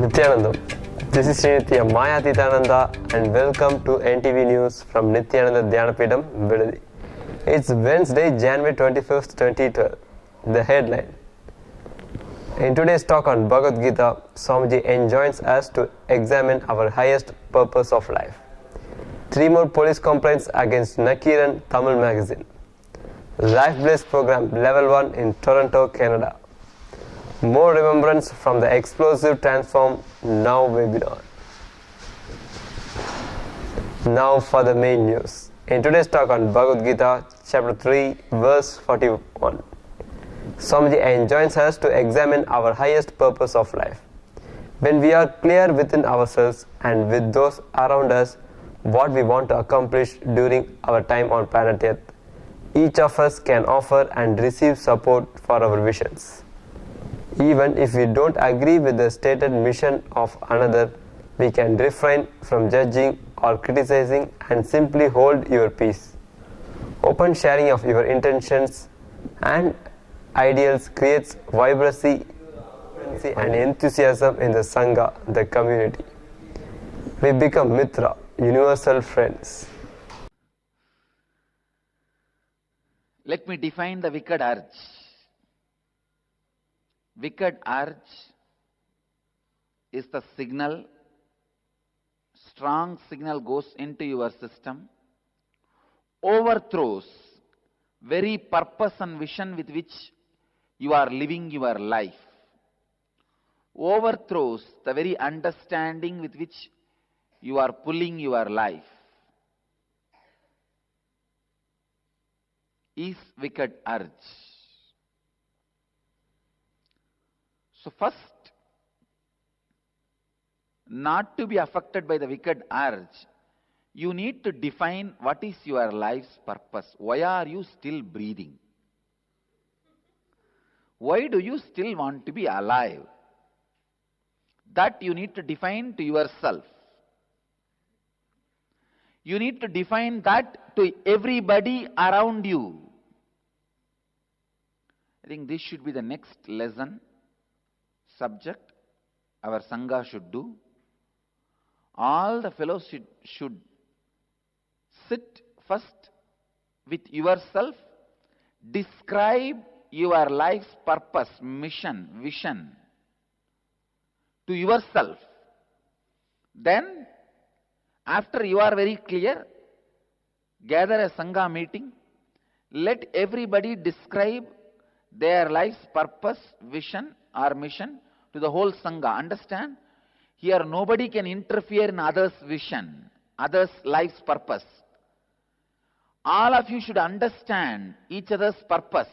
Nityanandam. This is Srinitya Mayatitananda and welcome to NTV News from Nityananda Dhyanapidam, Vidadi. It's Wednesday, January 25th, 2012. The headline. In today's talk on Bhagavad Gita, Swamiji enjoins us to examine our highest purpose of life. 3 more police complaints against Nakiran Tamil magazine. Life Bliss program level 1 in Toronto, Canada. More remembrance from the explosive Transform Now webinar. Now for the main news. In today's talk on Bhagavad Gita, chapter 3, verse 41. Swamiji enjoins us to examine our highest purpose of life. When we are clear within ourselves and with those around us what we want to accomplish during our time on planet Earth, each of us can offer and receive support for our visions. Even if we don't agree with the stated mission of another, we can refrain from judging or criticizing and simply hold your peace. Open sharing of your intentions and ideals creates vibrancy and enthusiasm in the Sangha, the community. We become Mitra, universal friends. Let me define the wicked urge. Wicked urge is the signal, strong signal goes into your system, overthrows very purpose and vision with which you are living your life, overthrows the very understanding with which you are pulling your life, is wicked urge. So first, not to be affected by the wicked urge, you need to define what is your life's purpose. Why are you still breathing? Why do you still want to be alive? That you need to define to yourself. You need to define that to everybody around you. I think this should be the next lesson, subject our Sangha should do. All the fellows should sit first with yourself, describe your life's purpose, mission, vision to yourself. Then, after you are very clear, gather a Sangha meeting, let everybody describe their life's purpose, vision or mission to the whole Sangha. Understand? Here nobody can interfere in others' vision, others' life's purpose. All of you should understand each other's purpose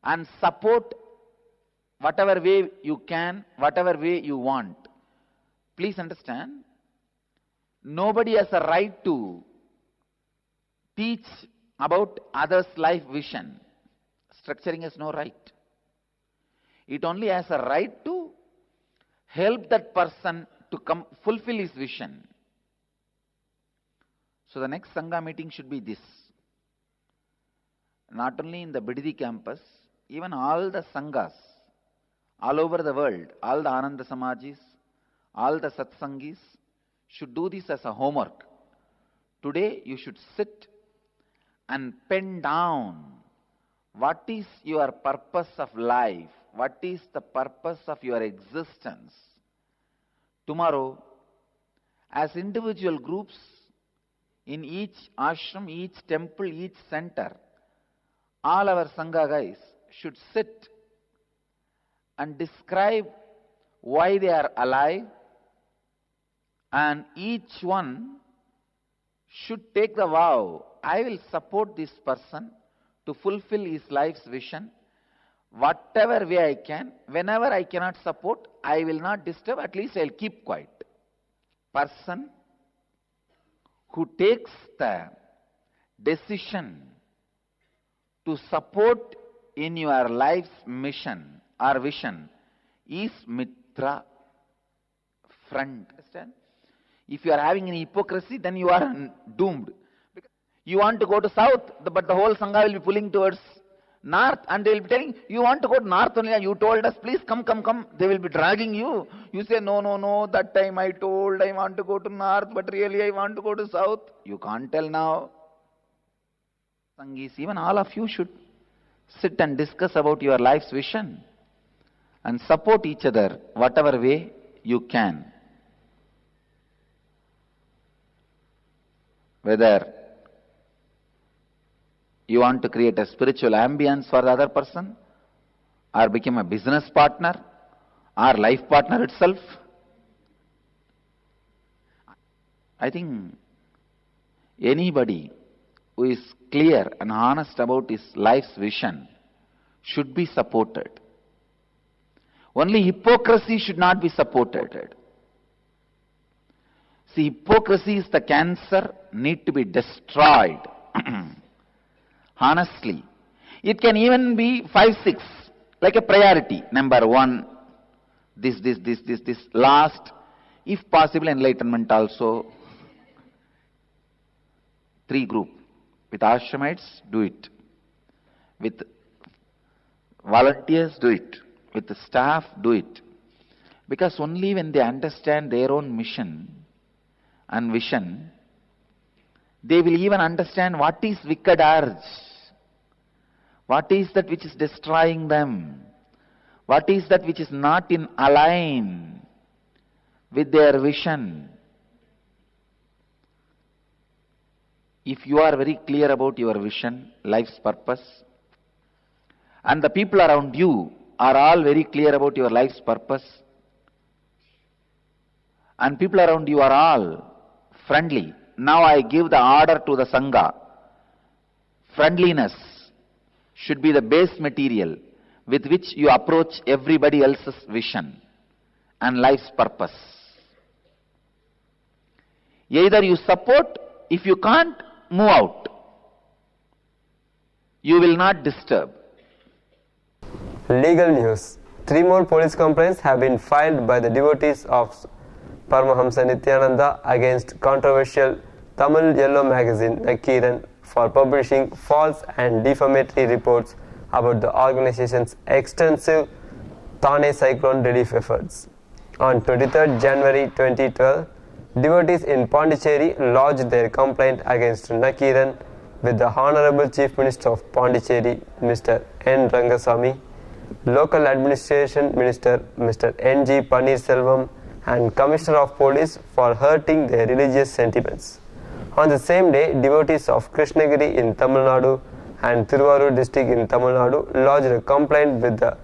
and support whatever way you can, whatever way you want. Please understand, nobody has a right to teach about others' life vision. Structuring has no right. It only has a right to help that person to fulfill his vision. So the next Sangha meeting should be this. Not only in the Bidadi campus, even all the Sanghas, all over the world, all the Ananda Samajis, all the Satsangis should do this as a homework. Today you should sit and pen down what is your purpose of life, what is the purpose of your existence. Tomorrow, as individual groups, in each ashram, each temple, each center, all our Sangha guys should sit and describe why they are alive, and each one should take the vow, I will support this person to fulfill his life's vision, whatever way I can. Whenever I cannot support, I will not disturb, at least I will keep quiet. Person who takes the decision to support in your life's mission or vision is Mitra, friend. Understand? If you are having any hypocrisy, then you are doomed. Because you want to go to south, but the whole Sangha will be pulling towards north, and they will be telling, you want to go to north only, you told us, please come, come, come. They will be dragging you. You say, no, no, no, that time I told I want to go to north, but really I want to go to south. You can't tell now. Sangis, even all of you should sit and discuss about your life's vision and support each other whatever way you can. Whether you want to create a spiritual ambience for the other person, or become a business partner, or life partner itself. I think anybody who is clear and honest about his life's vision should be supported. Only hypocrisy should not be supported. See, hypocrisy is the cancer, need to be destroyed. Honestly. It can even be 5, 6, like a priority. Number 1, this. Last, if possible, enlightenment also. 3 group. With ashramites, do it. With volunteers, do it. With the staff, do it. Because only when they understand their own mission and vision, they will even understand what is wicked urge. What is that which is destroying them? What is that which is not in align with their vision? If you are very clear about your vision, life's purpose, and the people around you are all very clear about your life's purpose, and people around you are all friendly. Now I give the order to the Sangha. Friendliness should be the base material with which you approach everybody else's vision and life's purpose. Either you support, if you can't, move out. You will not disturb. Legal news. 3 more police complaints have been filed by the devotees of Paramahamsa Nityananda against controversial Tamil Yellow magazine Nakiran for publishing false and defamatory reports about the organization's extensive Thane cyclone relief efforts. On 23rd January 2012, devotees in Pondicherry lodged their complaint against Nakiran with the Honorable Chief Minister of Pondicherry, Mr. N. Rangasamy, Local Administration Minister, Mr. N.G. Panneerselvam, and Commissioner of Police for hurting their religious sentiments. On the same day, devotees of Krishnagiri in Tamil Nadu and Thiruvarur district in Tamil Nadu lodged a complaint with the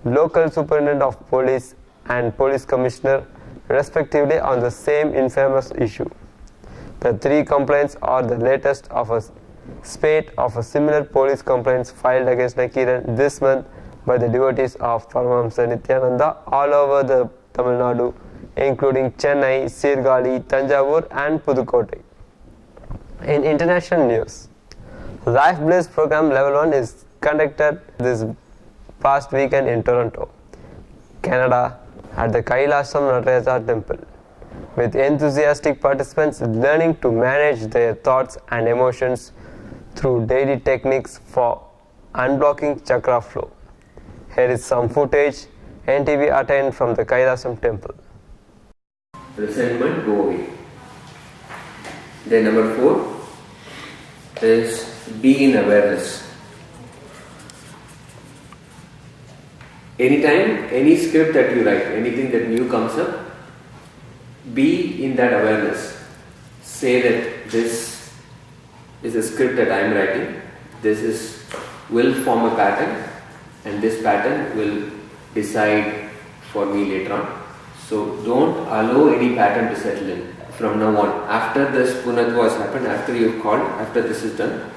local superintendent of police and police commissioner respectively on the same infamous issue. The 3 complaints are the latest of a spate of similar police complaints filed against Nakiran this month by the devotees of Paramahamsa Nityananda all over the Tamil Nadu, including Chennai, Sirgali, Tanjavur and Pudukkottai. In international news, Life Bliss program level 1 is conducted this past weekend in Toronto, Canada at the Kailasam Nataraja temple, with enthusiastic participants learning to manage their thoughts and emotions through daily techniques for unblocking chakra flow. Here is some footage NTV attained from the Kailasam temple. Resentment go away. Then number 4 is be in awareness. Anytime, any script that you write, anything that new comes up, be in that awareness. Say that this is a script that I am writing, will form a pattern, and this pattern will decide for me later on. So don't allow any pattern to settle in from now on. After this Punatva has happened, after you've called, after this is done,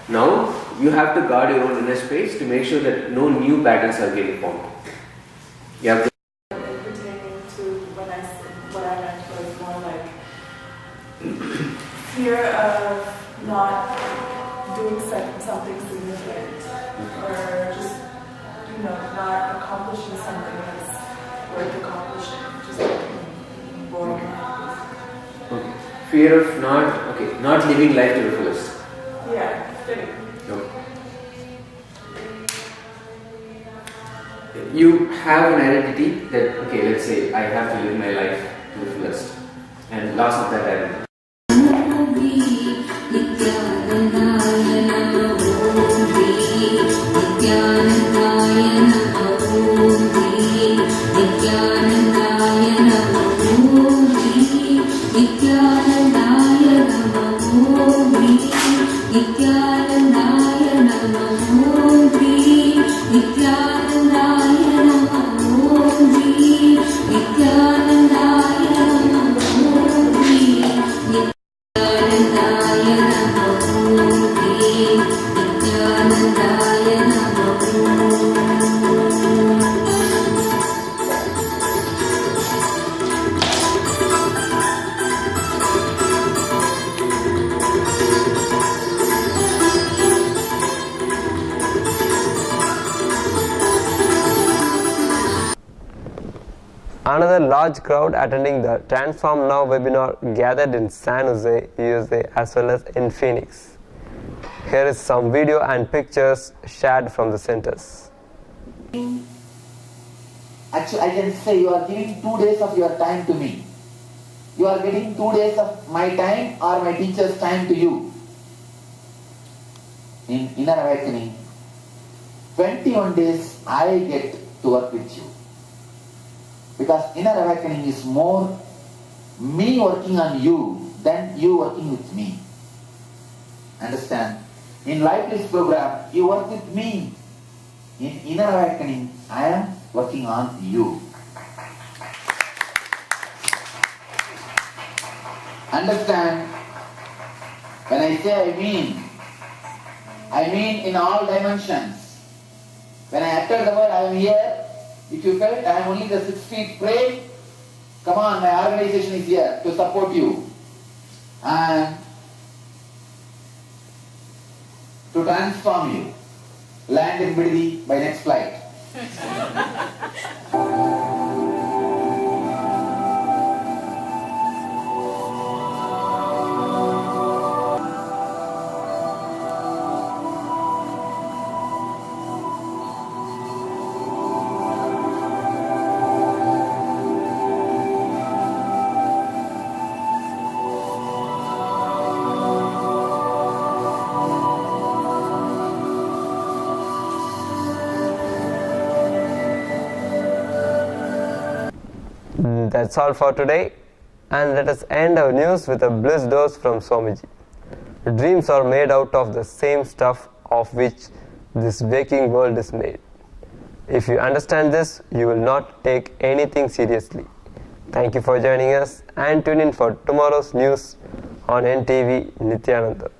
now you have to guard your own inner space to make sure that no new patterns are getting formed. You have to pertaining to what I meant was more like fear of not doing something significant or just, not accomplishing something that's worth accomplishing, just being bored. Okay. Fear of not living life to the fullest. Yeah, fitting. Okay. you have an identity that, okay, let's say I have to live my life to the fullest, and loss of that identity. Another large crowd attending the Transform Now webinar gathered in San Jose, USA as well as in Phoenix. Here is some video and pictures shared from the centers. Actually, I can say you are giving 2 days of your time to me. You are getting 2 days of my time or my teacher's time to you. In Inner Awakening, 21 days I get to work with you. Because Inner Awakening is more me working on you than you working with me. Understand? In Life Bliss program, you work with me. In Inner Awakening, I am working on you. Understand? When I say I mean in all dimensions. When I utter the word I am here, if you felt I am only the 6 feet, pray. Come on, my organization is here to support you. And to transform you. Land in Bidadi by next flight. That's all for today, and let us end our news with a bliss dose from Swamiji. Dreams are made out of the same stuff of which this waking world is made. If you understand this, you will not take anything seriously. Thank you for joining us, and tune in for tomorrow's news on NTV Nityananda.